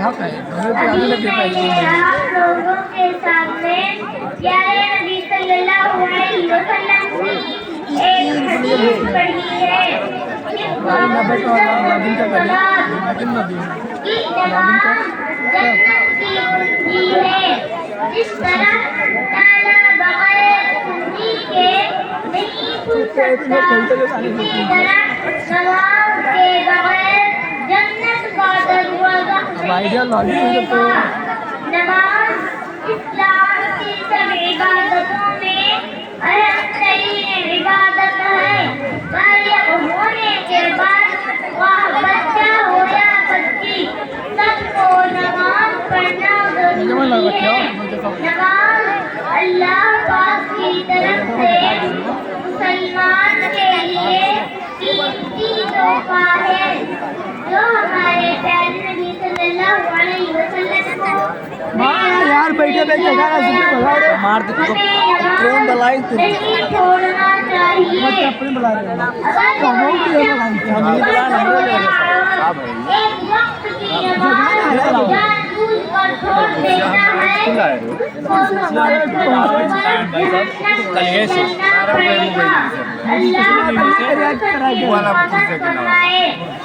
हक है, हमें तो आगे लगे पाएंगे। आप लोगों के सामने प्यारे नबी सल्लल्लाहु अलैहि वसल्लम की एक हदीस पढ़ी है। भाई ना बेटा लागिन का पहले लागिन ना दी कि नमाज जन्नत की कुंजी है। जिस तरह ताला बगैर कुंजी के नहीं खुल सकता, इसी तरह नमाज के बगैर जन्नत का दरवाजा नहीं खुलेगा। नमाज इस्लाम की सब इबादतों में अहम तरीन इबादत है। बालिग होने के बाद वह बच्चा हो या बच्ची, सबको नमाज पढ़ना जरूरी है। नमाज अल्लाह पाक की तरफ से मुसलमान के लिए कीमती तोहफा है, जो हमारे प्यारे नबी सल्लल्लाहु अलैहि वसल्लम को यार बैठे बैठे गाना सुन भगा रहे मार दे तो ट्रेन बुलाई तू नहीं छोड़ना चाहिए। बच्चा अपने बुला रहे हैं कहो कि हम नहीं बुला रहे हैं। एक वक्त की नमाज जानबूझ कर छोड़ देना है,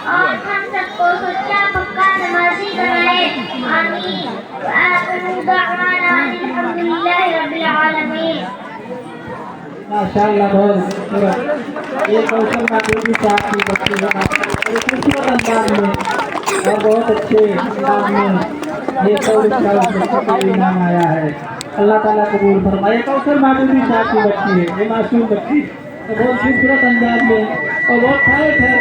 और हम सबको सच्चा पक्का नमाजी बनाए। आमीन। अल्हम्दुलिल्लाहि रब्बिल आलमीन। माशाअल्लाह बहुत खूबसूरत। ये कौशल माधुरी साहब की बच्ची है और खूबसूरत अंदाज में और बहुत अच्छे अंदाज में ये कौशल नाम आया है। अल्लाह ताला कबूल फरमाए। कौशल माधुरी साहब की बच्ची है, ये मासूम बच्ची, तो बहुत खूबसूरत अंदाज में और बहुत ठहर ठहर